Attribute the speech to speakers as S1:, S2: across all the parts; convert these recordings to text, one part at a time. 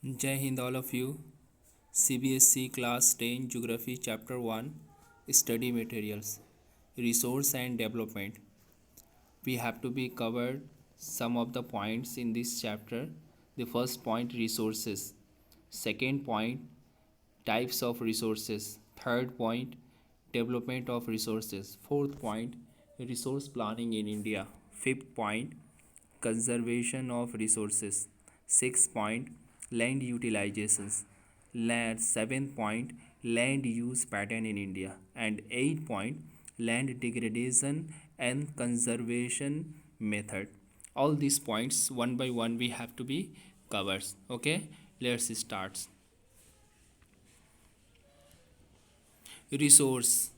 S1: Jai Hind all of you. CBSC Class 10 Geography Chapter 1 Study Materials Resource and Development. We have to be covered some of the points in this chapter. The first point, resources. Second point, types of resources. Third point, development of resources. Fourth point, resource planning in India. Fifth point, conservation of resources. Sixth point, land utilizations. Seventh point, land use pattern in India. And eighth point, land degradation and conservation method. All these points one by one we have to be covered. Okay, let's start. Resource,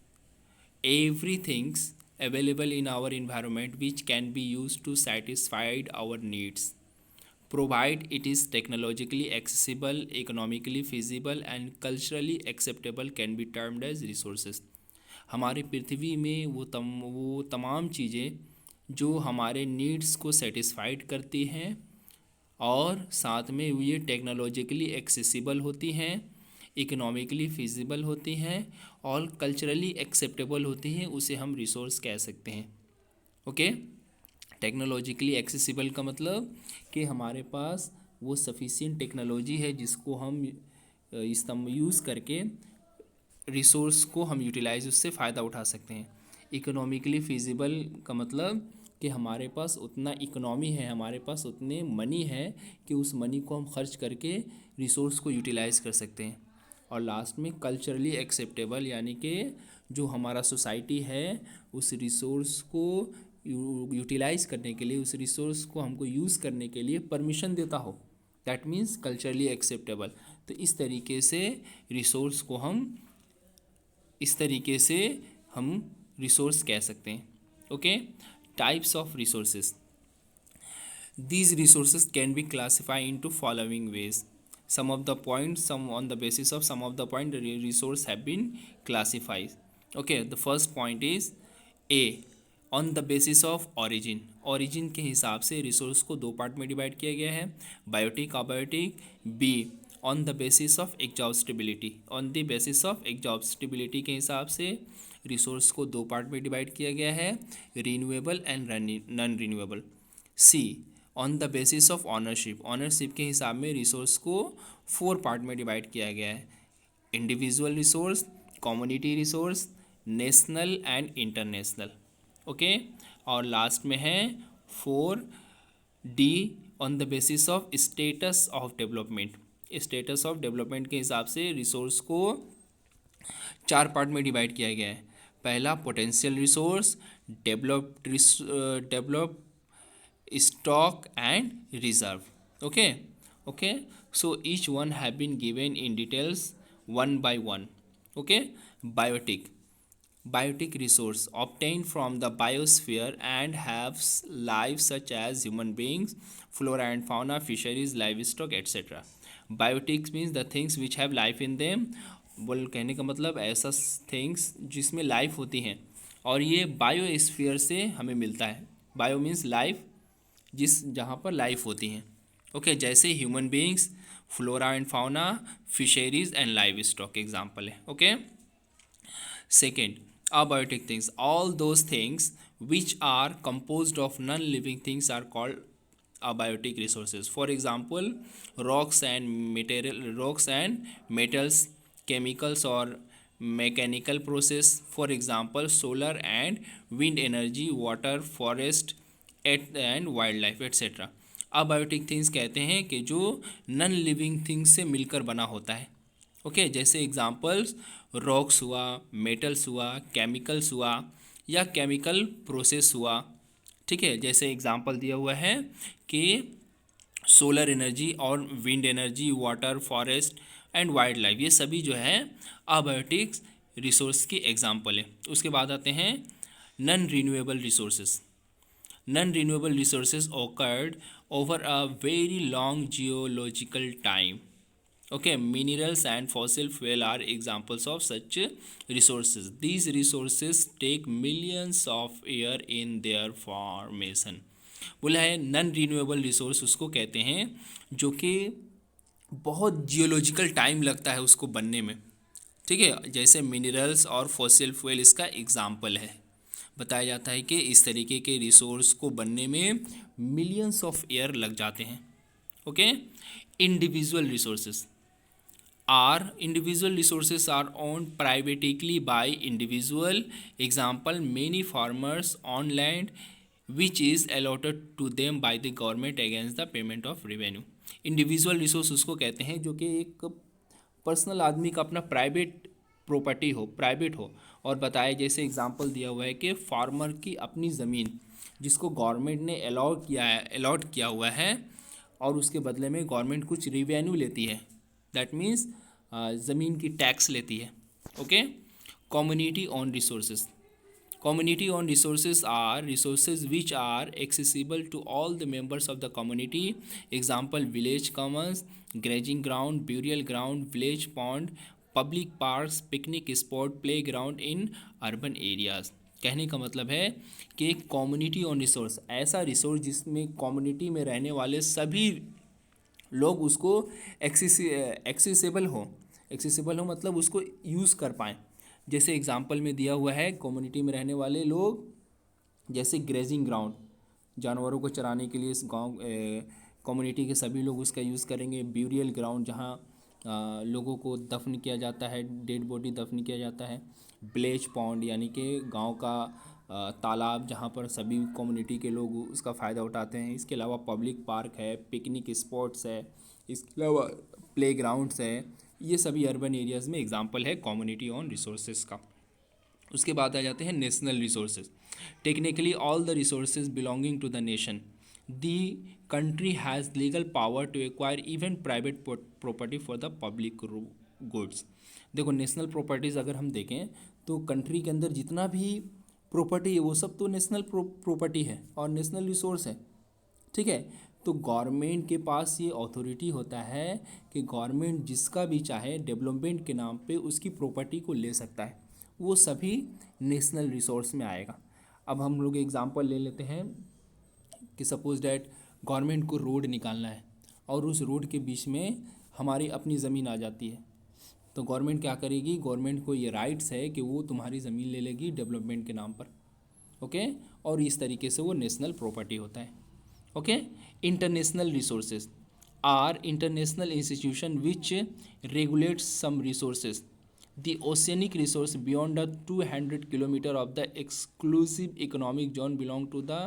S1: everything's available in our environment which can be used to satisfy our needs, provide it is technologically accessible, economically feasible and culturally acceptable can be termed as resources. हमारी पृथ्वी में वो तमाम चीज़ें जो हमारे needs को satisfied करती हैं और साथ में ये टेक्नोलॉजिकली एक्सेसिबल होती हैं, इकोनॉमिकली फिजिबल होती हैं और कल्चरली एक्सेप्टेबल होती हैं, उसे हम रिसोर्स कह सकते हैं. ओके, टेक्नोलॉजिकली एक्सेसिबल का मतलब कि हमारे पास वो सफिशिएंट टेक्नोलॉजी है जिसको हम यूज़ करके रिसोर्स को हम यूटिलाइज उससे फ़ायदा उठा सकते हैं. इकोनॉमिकली फिजिबल का मतलब कि हमारे पास उतना इकोनॉमी है, हमारे पास उतने मनी है कि उस मनी को हम खर्च करके रिसोर्स को यूटिलाइज कर सकते हैं. और लास्ट में कल्चरली एक्सेप्टेबल, यानी कि जो हमारा सोसाइटी है उस रिसोर्स को यूटिलाइज करने के लिए, उस रिसोर्स को हमको यूज़ करने के लिए परमिशन देता हो, दैट मीन्स कल्चरली एक्सेप्टेबल. तो इस तरीके से रिसोर्स को हम रिसोर्स कह सकते हैं. Okay, types of resources. These resources can be classified into following ways. Some of the points, some on the basis of some of the point, the resource have been classified. Okay, the first point is A, on the basis of origin. Origin के हिसाब से resource को दो part में divide किया गया है, biotic, abiotic. B, on the basis of exhaustibility. On the basis of exhaustibility के हिसाब से रिसोर्स को दो पार्ट में डिवाइड किया गया है, renewable and non renewable. C, on the basis of ownership. Ownership के हिसाब में रिसोर्स को 4 पार्ट में डिवाइड किया गया है, individual resource, community resource, national and international. Okay, और लास्ट में है 4D, on the basis of status of development. Status of development के हिसाब से रिसोर्स को 4 पार्ट में डिवाइड किया गया है. पहला potential resource, develop stock and reserve. Okay, so each one have been given in details one by one. Okay, biotic resource obtained from the biosphere and have life such as human beings, flora and fauna, fisheries, livestock, etc. Biotic means the things which have life in them. बोल कहने का मतलब ऐसा things जिसमें life होती हैं और ये बायोस्फीयर से हमें मिलता है. बायो मीन्स लाइफ, जहाँ पर लाइफ होती हैं. ओके, जैसे human beings, flora and fauna, fisheries and live stock example है. Okay, second, abiotic things. All those things which are composed of non living things are called abiotic resources. For example, rocks and metals, chemicals or mechanical process. For example, solar and wind energy, water, forest and wild life etcetera. Abiotic things कहते हैं कि जो non living things से मिलकर बना होता है. Okay, जैसे एग्जांपल्स रॉक्स हुआ, मेटल्स हुआ, केमिकल्स हुआ या केमिकल प्रोसेस हुआ. ठीक है, जैसे एग्जांपल दिया हुआ है कि सोलर एनर्जी और wind energy, water, forest and wild life, ये सभी जो है अबायोटिक्स रिसोर्स की एग्जांपल है. उसके बाद आते हैं non renewable resources. Non-renewable resources occurred over a very long geological time. Okay, minerals and fossil fuel are examples of such resources. These resources take millions of years in their formation. बोला है non renewable resource उसको कहते हैं जो कि बहुत geological time लगता है उसको बनने में। ठीक है, जैसे मिनरल्स और फॉसिल फ्यूल इसका एग्जाम्पल है। बताया जाता है कि इस तरीके के रिसोर्स को बनने में मिलियंस ऑफ ईयर लग जाते हैं। Okay. Individual resources are individual resources are owned privately by individual. Example, many farmers on land which is allotted to them by the government against the payment of revenue. Individual resource उसको कहते हैं जो कि एक personal आदमी का अपना private property हो, प्राइवेट हो। और बताया जैसे एग्जांपल दिया हुआ है कि फार्मर की अपनी ज़मीन जिसको गवर्नमेंट ने अलॉट किया हुआ है और उसके बदले में गवर्नमेंट कुछ रिवेन्यू लेती है, दैट मीन्स ज़मीन की टैक्स लेती है। Okay. Community owned resources, community on resources are resources which are accessible to all the members of the community. Example, village commons, grazing ground, burial ground, village pond, public parks, picnic spot, playground in urban areas. कहने का मतलब है कि एक community on resource ऐसा resource जिसमें community में रहने वाले सभी लोग उसको एक्सेसिबल हो मतलब उसको यूज़ कर पाएँ। जैसे एग्जांपल में दिया हुआ है कम्युनिटी में रहने वाले लोग, जैसे ग्रेजिंग ग्राउंड जानवरों को चराने के लिए इस गांव कम्युनिटी के सभी लोग उसका यूज़ करेंगे। ब्यूरियल ग्राउंड जहां लोगों को दफन किया जाता है, डेड बॉडी दफन किया जाता है। विलेज पॉन्ड यानी कि गांव का तालाब जहां पर सभी कम्युनिटी के लोग उसका फ़ायदा उठाते हैं। इसके अलावा पब्लिक पार्क है, पिकनिक स्पॉट्स है, इसके अलावा प्ले ग्राउंड्स है। ये सभी अर्बन एरियाज़ में एग्जांपल है कम्युनिटी ऑन रिसोर्सेज का। उसके बाद आ जाते हैं national resources. Technically all the resources belonging to the nation, the country has legal power to acquire even private property for the public goods. देखो नेशनल प्रॉपर्टीज़ अगर हम देखें तो कंट्री के अंदर जितना भी प्रॉपर्टी है वो सब तो नेशनल प्रॉपर्टी है और नेशनल रिसोर्स है। ठीक है, तो गवर्नमेंट के पास ये अथॉरिटी होता है कि गवर्नमेंट जिसका भी चाहे डेवलपमेंट के नाम पे उसकी प्रॉपर्टी को ले सकता है, वो सभी नेशनल रिसोर्स में आएगा। अब हम लोग एग्जांपल ले लेते हैं कि सपोज डैट गवर्नमेंट को रोड निकालना है और उस रोड के बीच में हमारी अपनी ज़मीन आ जाती है, तो गवर्नमेंट क्या करेगी, गवर्नमेंट को ये राइट्स है कि वो तुम्हारी ज़मीन ले लेगी डेवलपमेंट के नाम पर। ओके, और इस तरीके से वो नेशनल प्रॉपर्टी होता है। Okay. International resources are international institution which regulates some resources, the oceanic resource beyond the 200 kilometer of the exclusive economic zone belong to the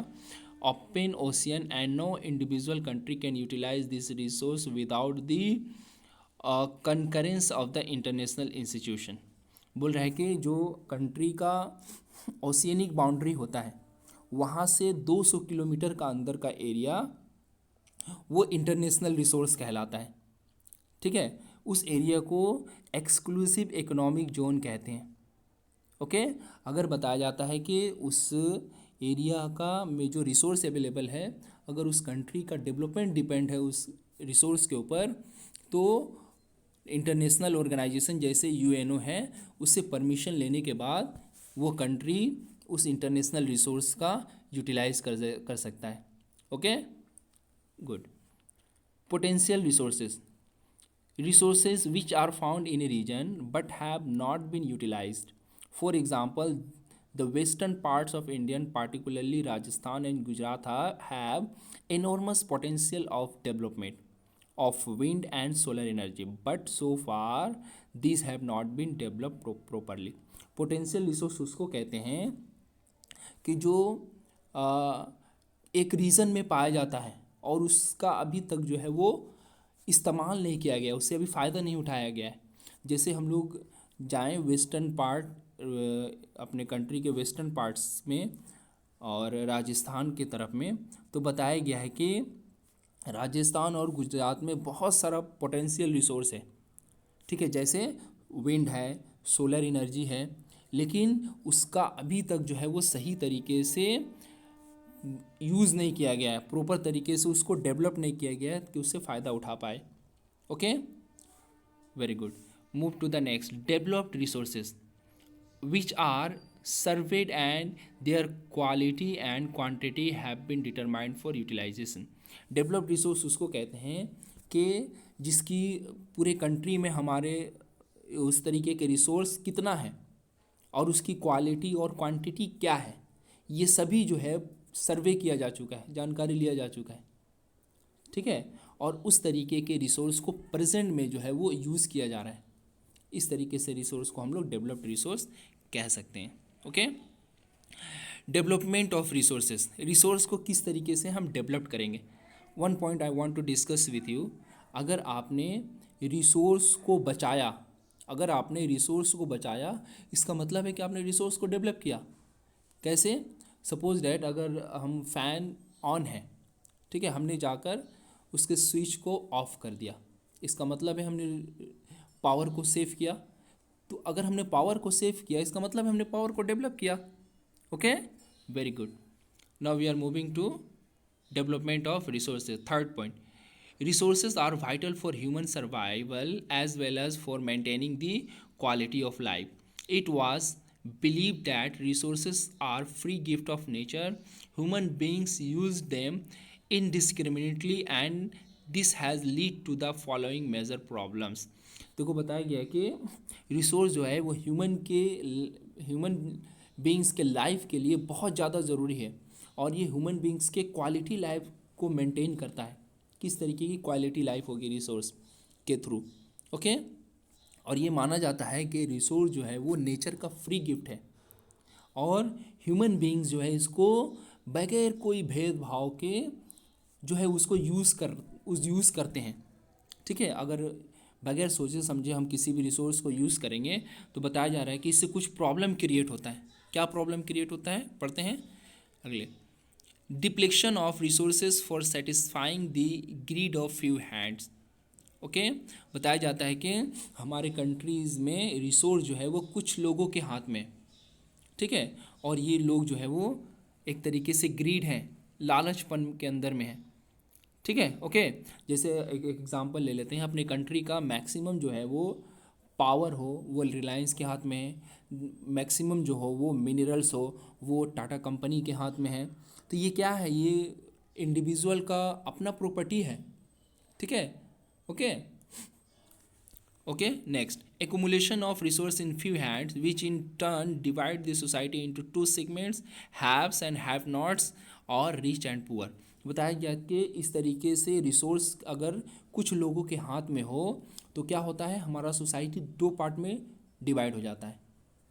S1: open ocean and no individual country can utilize this resource without the concurrence of the international institution। बोल रहा है कि जो country का oceanic boundary होता है वहाँ से 200 किलोमीटर का अंदर का एरिया वो इंटरनेशनल रिसोर्स कहलाता है। ठीक है, उस एरिया को एक्सक्लूसिव इकोनॉमिक जोन कहते हैं। ओके। अगर बताया जाता है कि उस एरिया का में जो रिसोर्स अवेलेबल है, अगर उस कंट्री का डेवलपमेंट डिपेंड है उस रिसोर्स के ऊपर, तो इंटरनेशनल ऑर्गेनाइजेशन जैसे यूएनओ है उससे परमिशन लेने के बाद वो कंट्री उस इंटरनेशनल रिसोर्स का यूटिलाइज कर सकता है। Okay, good. Potential resources, resources which are found in a region but have not been utilized. For example, the western parts of India, particularly Rajasthan and Gujarat, have enormous potential of development of wind and solar energy, but so far these have not been developed properly. Potential resource उसको कहते हैं कि जो आ, एक reason में पाया जाता है और उसका अभी तक जो है वो इस्तेमाल नहीं किया गया, उससे अभी फ़ायदा नहीं उठाया गया है। जैसे हम लोग जाएं वेस्टर्न पार्ट, अपने कंट्री के वेस्टर्न पार्ट्स में और राजस्थान के तरफ में, तो बताया गया है कि राजस्थान और गुजरात में बहुत सारा पोटेंशियल रिसोर्स है। ठीक है, जैसे विंड है, सोलर एनर्जी है, लेकिन उसका अभी तक जो है वो सही तरीके से यूज़ नहीं किया गया है, प्रॉपर तरीके से उसको डेवलप नहीं किया गया है कि उससे फ़ायदा उठा पाए। Okay, very good. Move to the next, developed resources which are surveyed and their quality and quantity have been determined for utilization। Developed resource उसको कहते हैं कि जिसकी पूरे कंट्री में हमारे उस तरीके के रिसोर्स कितना है और उसकी क्वालिटी और क्वांटिटी क्या है, ये सभी जो है सर्वे किया जा चुका है, जानकारी लिया जा चुका है। ठीक है, और उस तरीके के रिसोर्स को प्रेजेंट में जो है वो यूज़ किया जा रहा है। इस तरीके से रिसोर्स को हम लोग डेवलप्ड रिसोर्स कह सकते हैं। Okay, development of resources, resource को किस तरीके से हम डेवलप करेंगे। One point I want to discuss with you. अगर आपने रिसोर्स को बचाया, अगर आपने रिसोर्स को बचाया, इसका मतलब है कि आपने रिसोर्स को डेवलप किया। कैसे? सपोज डैट अगर हम फ़ैन ऑन है, ठीक है, हमने जाकर उसके स्विच को ऑफ कर दिया, इसका मतलब है हमने पावर को सेव किया। तो अगर हमने पावर को सेव किया, इसका मतलब है हमने पावर को डेवलप किया। Okay, very good. Now we are moving to development of resources. Third point, resources are vital for human survival as well as for maintaining the quality of life. It was believed that resources are free gift of nature. Human beings use them indiscriminately and this has lead to the following major problems. देखो बताया गया है कि resource जो है वो human beings के life के लिए बहुत ज़्यादा ज़रूरी है और ये ह्यूमन बींग्स के क्वालिटी लाइफ को मेंटेन करता है। किस तरीके की क्वालिटी लाइफ होगी रिसोर्स के थ्रू। ओके, और ये माना जाता है कि रिसोर्स जो है वो नेचर का फ्री गिफ्ट है और ह्यूमन बींग्स जो है इसको बगैर कोई भेदभाव के जो है उसको यूज़ करते हैं। ठीक है, अगर बगैर सोचे समझे हम किसी भी रिसोर्स को यूज़ करेंगे तो बताया जा रहा है कि इससे कुछ प्रॉब्लम क्रिएट होता है। क्या प्रॉब्लम क्रिएट होता है, पढ़ते हैं अगले। Depletion of resources for satisfying the greed of few hands. Okay, बताया जाता है कि हमारे कंट्रीज़ में रिसोर्स जो है वो कुछ लोगों के हाथ में, ठीक है, और ये लोग जो है वो एक तरीके से ग्रीड है, लालचपन के अंदर में है। ठीक है, ओके, जैसे एक एग्जांपल ले लेते हैं, अपनी कंट्री का मैक्सिमम जो है वो पावर हो वो रिलायंस के हाथ में है, मैक्सिमम जो हो वो मिनरल्स हो वो टाटा कंपनी के हाथ में है। तो ये क्या है, ये इंडिविजुअल का अपना प्रॉपर्टी है। ठीक है, okay okay, next, accumulation of resource in few hands which in turn divide the society into two segments, haves and have nots और rich and poor। बताया गया कि इस तरीके से रिसोर्स अगर कुछ लोगों के हाथ में हो तो क्या होता है, हमारा सोसाइटी दो पार्ट में डिवाइड हो जाता है।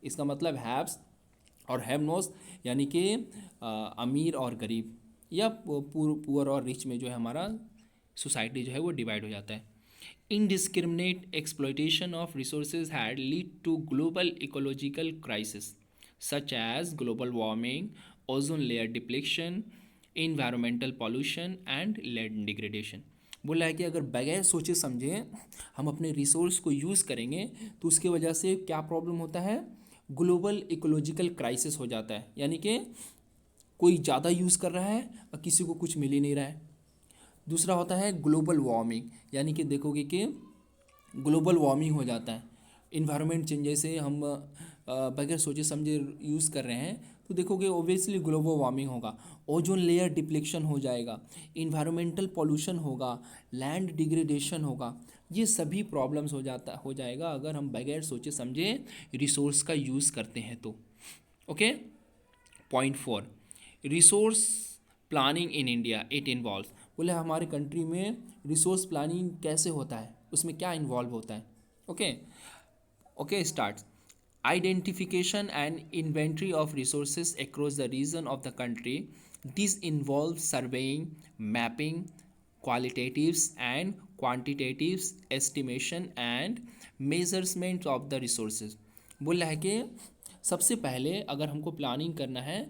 S1: इसका मतलब हैव्स और हैव नोट्स, यानी कि अमीर और गरीब या पुअर और रिच में जो है हमारा सोसाइटी जो है वो डिवाइड हो जाता है। Indiscriminate exploitation of resources had led to global ecological crises such as global warming, ozone layer depletion, environmental pollution and land degradation। बोला है कि अगर बगैर सोचे समझे हम अपने रिसोर्स को यूज़ करेंगे तो उसके वजह से क्या प्रॉब्लम होता है, ग्लोबल इकोलॉजिकल क्राइसिस हो जाता है, यानी कि कोई ज़्यादा यूज़ कर रहा है और किसी को कुछ मिल ही नहीं रहा है। दूसरा होता है ग्लोबल वार्मिंग, यानी कि देखोगे कि ग्लोबल वार्मिंग हो जाता है, इन्वायरमेंट चेंज, जैसे हम बगैर सोचे समझे यूज़ कर रहे हैं तो देखोगे ओबियसली ग्लोबल वार्मिंग होगा, ओजोन लेयर डिप्लेक्शन हो जाएगा, इन्वायरमेंटल पॉल्यूशन होगा, लैंड डिग्रेडेशन होगा। ये सभी प्रॉब्लम्स हो जाएगा अगर हम बगैर सोचे समझे रिसोर्स का यूज़ करते हैं तो। Okay, point 4, resource planning in India it involve. बोले हमारे कंट्री में रिसोर्स प्लानिंग कैसे होता है, उसमें क्या इन्वॉल्व होता है। Okay okay, start. Identification and inventory of resources across the region of the country. This involve surveying, mapping, qualitatives and quantitatives estimation and measurement of the resources। बोल रहा है कि सबसे पहले अगर हमको प्लानिंग करना है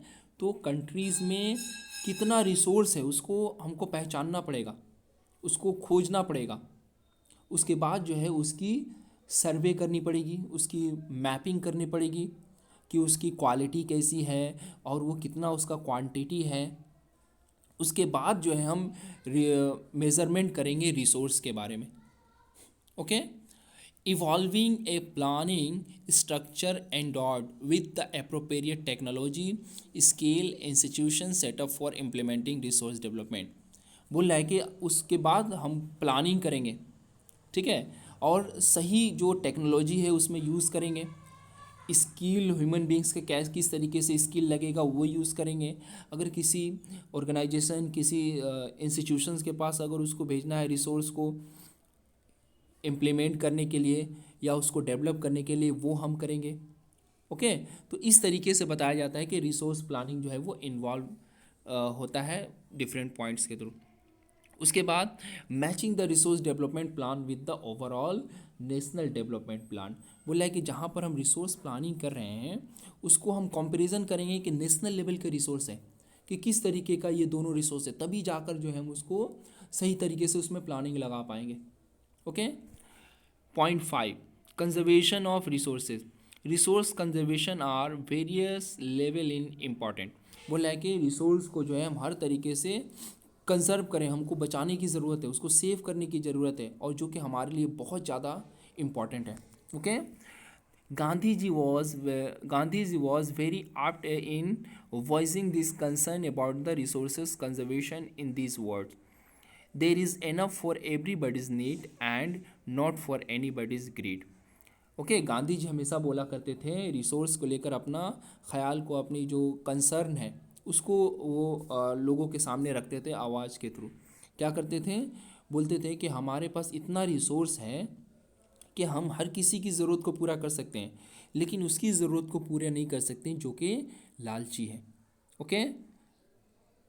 S1: तो कंट्रीज़ में कितना रिसोर्स है उसको हमको पहचानना पड़ेगा, उसको खोजना पड़ेगा। उसके बाद जो है उसकी सर्वे करनी पड़ेगी, उसकी मैपिंग करनी पड़ेगी कि उसकी क्वालिटी कैसी है और वो कितना उसका क्वांटिटी है। उसके बाद जो है हम मेज़रमेंट करेंगे रिसोर्स के बारे में। Okay, evolving a planning structure endowed with the appropriate technology scale institution setup for implementing resource development. बोल रहा है कि उसके बाद हम प्लानिंग करेंगे, ठीक है, और सही जो टेक्नोलॉजी है उसमें यूज़ करेंगे, स्किल ह्यूमन बींग्स के कैस किस तरीके से स्किल लगेगा वो यूज़ करेंगे। अगर किसी ऑर्गेनाइजेशन किसी इंस्टीट्यूशंस के पास अगर उसको भेजना है रिसोर्स को इम्प्लीमेंट करने के लिए या उसको डेवलप करने के लिए, वो हम करेंगे। ओके, तो इस तरीके से बताया जाता है कि रिसोर्स प्लानिंग जो है वो इन्वॉल्व होता है डिफरेंट पॉइंट्स के थ्रू। उसके बाद matching the resource development plan with the overall national development plan. बोला है कि जहाँ पर हम रिसोर्स प्लानिंग कर रहे हैं उसको हम कंपैरिजन करेंगे कि नेशनल लेवल के रिसोर्स है कि किस तरीके का ये दोनों रिसोर्स है, तभी जाकर जो है हम उसको सही तरीके से उसमें प्लानिंग लगा पाएंगे। Okay, point 5, conservation of resources. Resource conservation are various level in important. बोला है कि रिसोर्स को जो है हम हर तरीके से कंजर्व करें, हमको बचाने की ज़रूरत है, उसको सेव करने की ज़रूरत है, और जो कि हमारे लिए बहुत ज़्यादा इम्पॉर्टेंट है। Okay, Gandhiji was very apt in voicing this concern about the resources conservation in these words: there is enough for everybody's need and not for anybody's greed. Okay, Gandhi ji हमेशा बोला करते थे रिसोर्स को लेकर अपना ख्याल को, अपनी जो कंसर्न है उसको वो लोगों के सामने रखते थे आवाज़ के थ्रू। क्या करते थे, बोलते थे कि हमारे पास इतना रिसोर्स है कि हम हर किसी की ज़रूरत को पूरा कर सकते हैं, लेकिन उसकी ज़रूरत को पूरा नहीं कर सकते जो कि लालची है। Okay,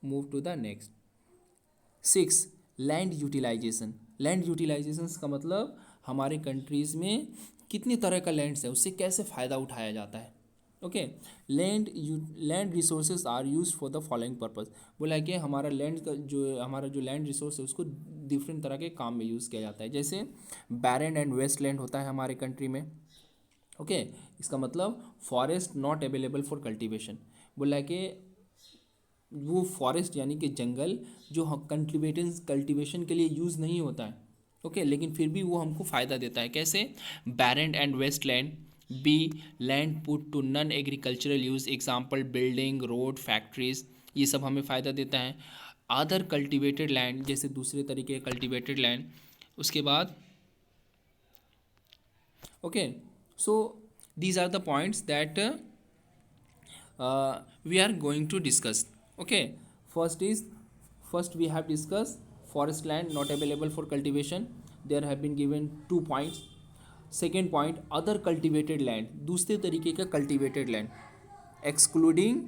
S1: move to the next. 6, land utilization. Land utilization का मतलब हमारे कंट्रीज़ में कितनी तरह का लैंड्स है, उससे कैसे फ़ायदा उठाया जाता है। Okay, land resources are use for the following purpose. बोला है कि हमारा जो लैंड रिसोर्स है उसको डिफरेंट तरह के काम में यूज़ किया जाता है। जैसे बैरन एंड वेस्ट लैंड होता है हमारे कंट्री में। ओके, इसका मतलब forest not available for cultivation. बोला है कि वो फॉरेस्ट यानी कि जंगल जो कल्टीवेशन के लिए यूज़ नहीं होता है। ओके, लेकिन फिर भी वो हमको फ़ायदा देता है। कैसे, barren and waste land, B land put to non agricultural use, example building road factories, ये सब हमें फ़ायदा देता है। अदर कल्टीवेटेड लैंड, जैसे दूसरे तरीके कल्टीवेटेड लैंड। उसके बाद okay, so these are the points that we are going to discuss. Okay, first we have discussed forest land not available for cultivation. There have been given 2 points. Second point, other cultivated land, दूसरे तरीके का cultivated land excluding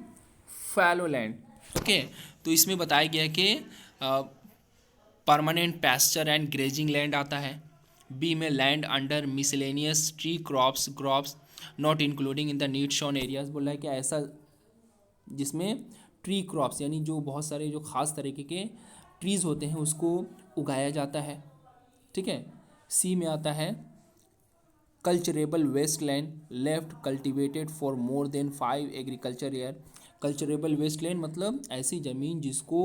S1: fallow land. Okay, तो इसमें बताया गया कि permanent pasture and grazing land आता है। बी में land under miscellaneous tree crops not including in the need shown areas. बोला है कि ऐसा जिसमें ट्री क्रॉप्स यानी जो बहुत सारे जो खास तरीके के ट्रीज़ होते हैं उसको उगाया जाता है। ठीक है, सी में आता है culturable waste land left cultivated for more than 5 agriculture year. Culturable waste land मतलब ऐसी ज़मीन जिसको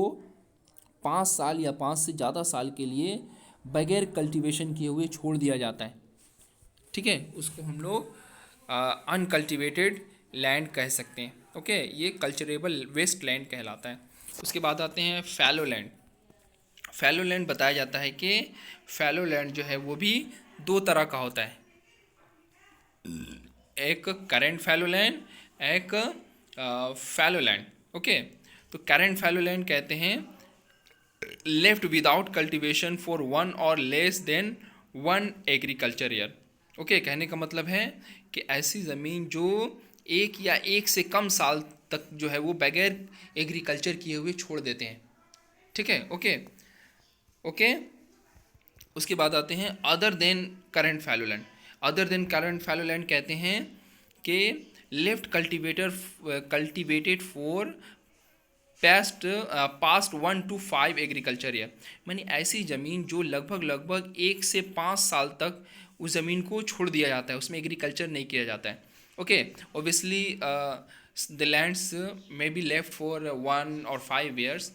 S1: 5 साल या 5 से ज़्यादा साल के लिए बगैर कल्टीवेशन किए हुए छोड़ दिया जाता है। ठीक है, उसको हम लोग अनकल्टिवेटेड लैंड कह सकते हैं। ओके, ये कल्चरेबल वेस्ट लैंड कहलाता है। उसके बाद आते हैं फैलो लैंड। फैलो लैंड बताया जाता है कि फैलो लैंड जो है वो भी 2 तरह का होता है, एक करेंट फैलो लैंड, एक फैलो लैंड। ओके, तो करेंट फैलो लैंड कहते हैं लेफ्ट विदाउट कल्टीवेशन फॉर 1 और less than 1 agriculture year. Okay, कहने का मतलब है कि ऐसी ज़मीन जो 1 या 1 से कम साल तक जो है वो बगैर एग्रीकल्चर किए हुए छोड़ देते हैं। ठीक है, ओके ओके। उसके बाद आते हैं other than current fallow land. Other than current fallow land कहते हैं कि left cultivated for past 1 to 5 agriculture year. यानी ऐसी ज़मीन जो लगभग 1 से 5 साल तक उस ज़मीन को छोड़ दिया जाता है, उसमें एग्रीकल्चर नहीं किया जाता है। Okay, obviously the lands may be left for 1 or 5 years,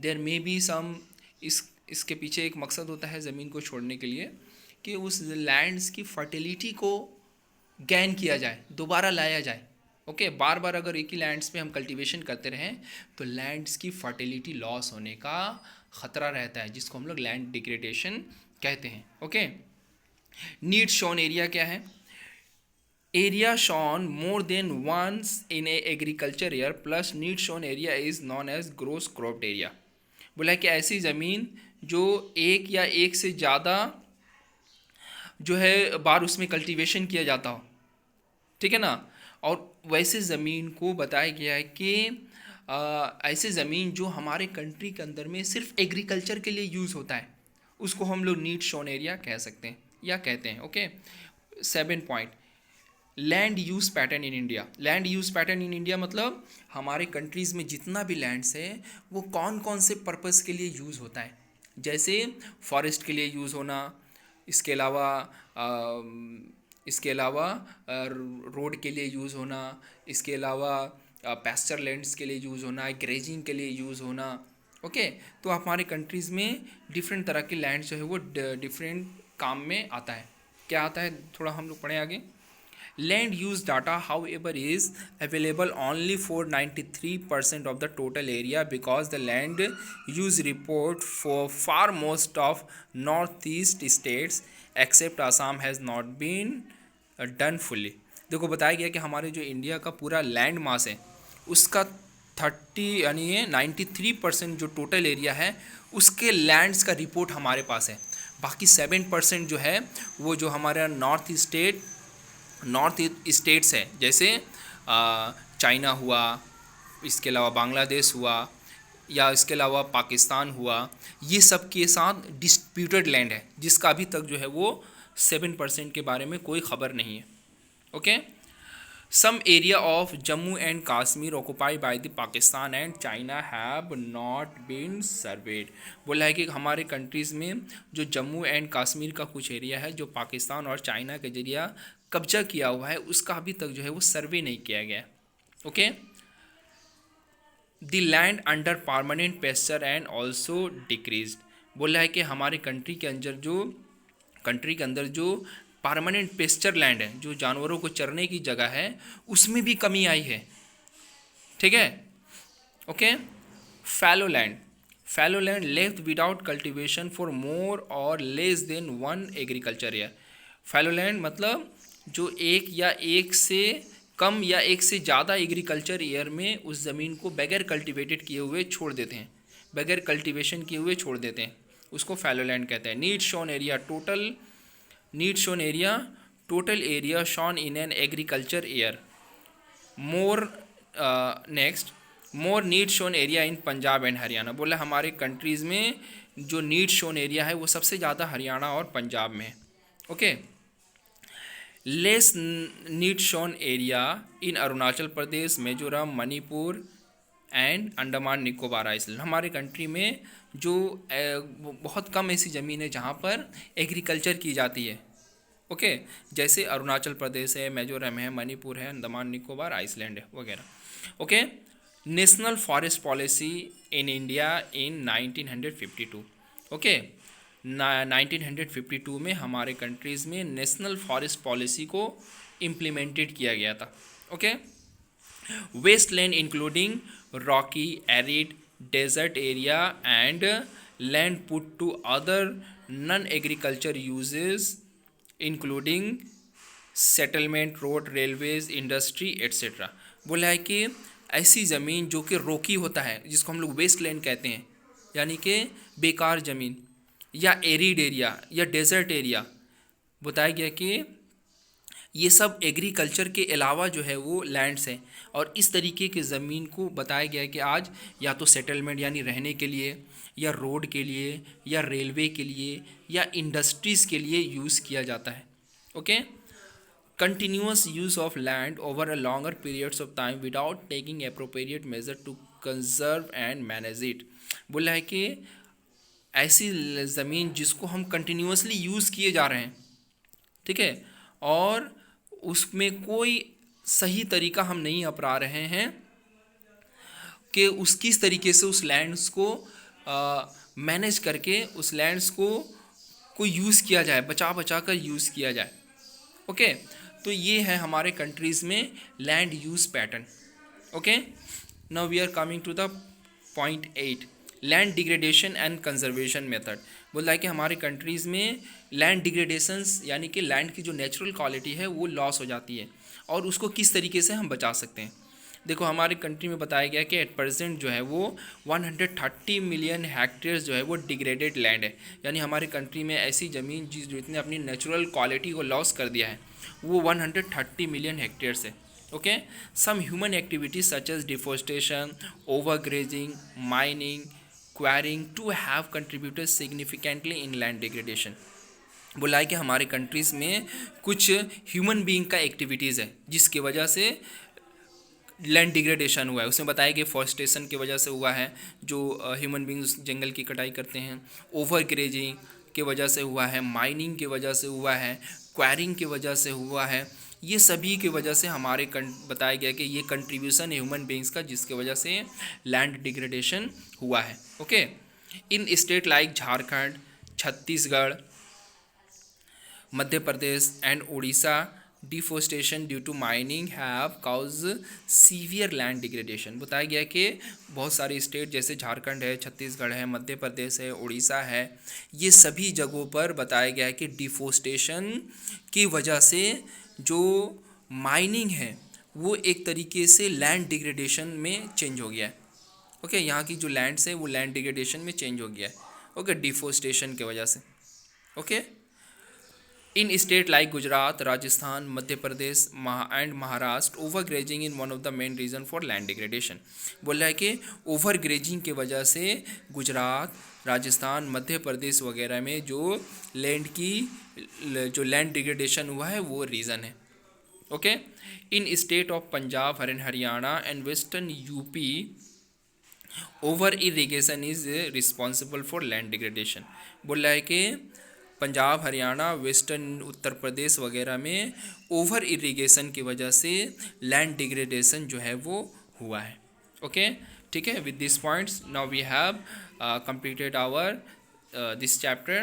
S1: there may be some, इसके पीछे एक मकसद होता है ज़मीन को छोड़ने के लिए कि उस लैंड्स की फर्टिलिटी को गैन किया जाए, दोबारा लाया जाए। ओके, बार अगर एक ही लैंड्स पे हम कल्टीवेशन करते रहें तो लैंड्स की फर्टिलिटी लॉस होने का खतरा रहता है, जिसको हम लोग लैंड डिग्रेडेशन कहते हैं। ओके, नीड शोन एरिया क्या है? Area sown more than once in a agriculture year plus net sown area is known as gross cropped area. बोला कि ऐसी ज़मीन जो एक या एक से ज़्यादा जो है बार उसमें कल्टीवेशन किया जाता हो, ठीक है ना। और वैसे ज़मीन को बताया गया है कि ऐसे ज़मीन जो हमारे कंट्री के अंदर में सिर्फ एग्रीकल्चर के लिए यूज़ होता है, उसको हम लोग नीड शोन एरिया कह सकते हैं या कहते हैं। Okay, 7 point, land use pattern in India. Land use pattern in India मतलब हमारे कंट्रीज़ में जितना भी लैंड्स है वो कौन कौन से पर्पस के लिए यूज़ होता है। जैसे फॉरेस्ट के लिए यूज़ होना, इसके अलावा रोड के लिए यूज़ होना, इसके अलावा पैस्चर लैंड्स के लिए यूज़ होना, ग्रेजिंग के लिए यूज़ होना। ओके, तो हमारे कंट्रीज़ में डिफरेंट तरह के लैंड जो है वो डिफरेंट काम में आता है। क्या आता है थोड़ा हम लोग पढ़ें आगे। Land use data, however, is available only for 93% of the total area because the land use report for far most of northeast states except Assam has not been done fully। देखो बताया गया कि हमारे जो इंडिया का पूरा land mass है उसका 30 यानी ये 93% जो टोटल एरिया है उसके लैंड्स का रिपोर्ट हमारे पास है। बाकी 7% जो है वो जो हमारा नॉर्थ स्टेट्स है, जैसे चाइना हुआ, इसके अलावा बांग्लादेश हुआ, या इसके अलावा पाकिस्तान हुआ, ये सब के साथ डिस्प्यूटेड लैंड है जिसका अभी तक जो है वो 7% के बारे में कोई खबर नहीं है। Okay, some area of Jammu and Kashmir occupied by the Pakistan and China have not been surveyed. बोला है कि हमारे कंट्रीज़ में जो जम्मू एंड कश्मीर का कुछ एरिया है जो पाकिस्तान और चाइना के जरिए कब्जा किया हुआ है, उसका अभी तक जो है वो सर्वे नहीं किया गया। Okay, the land under permanent pasture and also decrease. बोला है कि हमारे कंट्री के अंदर जो परमानेंट पेस्चर लैंड है, जो जानवरों को चरने की जगह है, उसमें भी कमी आई है। ठीक है। Okay, fallow land left without cultivation for more और less than 1 agriculture year. Fallow land मतलब जो एक या एक से कम या एक से ज़्यादा एग्रीकल्चर ईयर में उस ज़मीन को बगैर कल्टिवेटेड किए हुए छोड़ देते हैं, बगैर कल्टिवेशन किए हुए छोड़ देते हैं, उसको फैलो लैंड कहते हैं। Net sown area total area sown in an agriculture year. More net sown area in Punjab and Haryana. बोला हमारे कंट्रीज़ में जो नीड शोन एरिया है वो सबसे ज़्यादा हरियाणा और पंजाब में है। Okay, less net sown area in Arunachal Pradesh, Mizoram, Manipur and Andaman Nicobar island. हमारे कंट्री में जो बहुत कम ऐसी ज़मीन है जहाँ पर एग्रीकल्चर की जाती है। ओके, जैसे अरुणाचल प्रदेश है, मिजोरम है, मणिपुर है, अंडमान निकोबार आइसलैंड है वगैरह। Okay, national forest policy in India in 1952। Okay, 1952 में हमारे कंट्रीज़ में नेशनल फॉरेस्ट पॉलिसी को इम्प्लीमेंटेड किया गया था। Okay, waste land including rocky, arid, desert area and land put to other non agriculture uses including settlement, road, railways, industry etcetera. बोला है कि ऐसी ज़मीन जो कि रोकी होता है, जिसको हम लोग वेस्ट लैंड कहते हैं, यानी कि बेकार ज़मीन, या एरिड एरिया या डेजर्ट एरिया, बताया गया कि ये सब एग्रीकल्चर के अलावा जो है वो लैंड्स हैं। और इस तरीके की ज़मीन को बताया गया है कि आज या तो सेटलमेंट यानी रहने के लिए, या रोड के लिए, या रेलवे के लिए, या इंडस्ट्रीज़ के लिए यूज़ किया जाता है। Okay, continuous use of land over a longer periods of time without taking appropriate measure to conserve and manage it. बोला है कि ऐसी ज़मीन जिसको हम कंटिन्यूसली यूज़ किए जा रहे हैं, ठीक है, और उसमें कोई सही तरीका हम नहीं अपना रहे हैं कि उस किस तरीके से उस लैंड्स को मैनेज करके उस लैंड्स को यूज़ किया जाए, बचा कर यूज़ किया जाए। ओके, तो ये है हमारे कंट्रीज़ में land use pattern. Okay, now we are coming to the point 8, land degradation and conservation method. बोल रहा है कि हमारे कंट्रीज़ में लैंड डिग्रेडेशंस यानी कि लैंड की जो नेचुरल क्वालिटी है वो लॉस हो जाती है, और उसको किस तरीके से हम बचा सकते हैं। देखो हमारे कंट्री में बताया गया कि एट प्रेजेंट जो है वो 130 मिलियन हेक्टेयर्स जो है वो डिग्रेडेड लैंड है, यानी हमारे कंट्री में ऐसी ज़मीन जिसने अपनी नेचुरल क्वालिटी को लॉस कर दिया है वो 130 मिलियन हेक्टेयर्स है। Okay, some human activities such as deforestation, overgrazing, mining, quarrying to have contributed significantly in land degradation. बोला है कि हमारे कंट्रीज़ में कुछ ह्यूमन बीइंग का एक्टिविटीज़ है जिसकी वजह से लैंड डिग्रेडेशन हुआ है। उसमें बताया कि फॉरेस्टेशन की वजह से हुआ है, जो ह्यूमन बींग्स जंगल की कटाई करते हैं, ओवर ग्रेजिंग की वजह से हुआ है, माइनिंग की वजह से हुआ है, क्वायरिंग की वजह से हुआ है। ये सभी की वजह से हमारे बताया गया कि ये कंट्रीब्यूशन है ह्यूमन बींग्स का जिसकी वजह से लैंड डिग्रेडेशन हुआ है। Okay, in state like Jharkhand, Chhattisgarh, Madhya Pradesh and Orissa, deforestation due to mining have cause severe land degradation. बताया गया कि बहुत सारे स्टेट जैसे झारखंड है, छत्तीसगढ़ है, मध्य प्रदेश है, उड़ीसा है, ये सभी जगहों पर बताया गया है कि डिफोरेस्टेशन की वजह से जो माइनिंग है वो एक तरीके से लैंड डिग्रेडेशन में चेंज हो गया है। ओके, यहाँ की जो लैंड्स है वो लैंड डिग्रेडेशन में चेंज हो गया है। ओके, डिफोरेस्टेशन की वजह से। Okay, in state like Gujarat, Rajasthan, Madhya Pradesh and Maharashtra, over grazing in one of the main region for land degradation. बोल रहा है कि ओवर ग्रेजिंग की वजह से गुजरात, राजस्थान, मध्य प्रदेश वगैरह में जो लैंड डिग्रेडेशन हुआ है वो रीज़न है। Okay, in state of Punjab, Haryana and western UP, over irrigation is responsible for land degradation. बोल रहा है कि पंजाब, हरियाणा, वेस्टर्न उत्तर प्रदेश वगैरह में ओवर इरिगेशन की वजह से लैंड डिग्रेडेशन जो है वो हुआ है। ओके, ठीक है, with this points now we have completed our this chapter.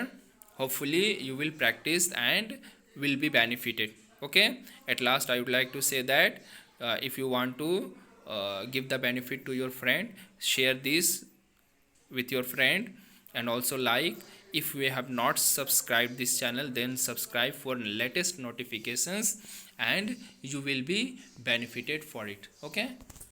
S1: Hopefully you will practice and will be benefited. Okay, at last I would like to say that if you want to give the benefit to your friend, share this with your friend, and also like. If we have not subscribed this channel, then subscribe for latest notifications and you will be benefited for it. Okay.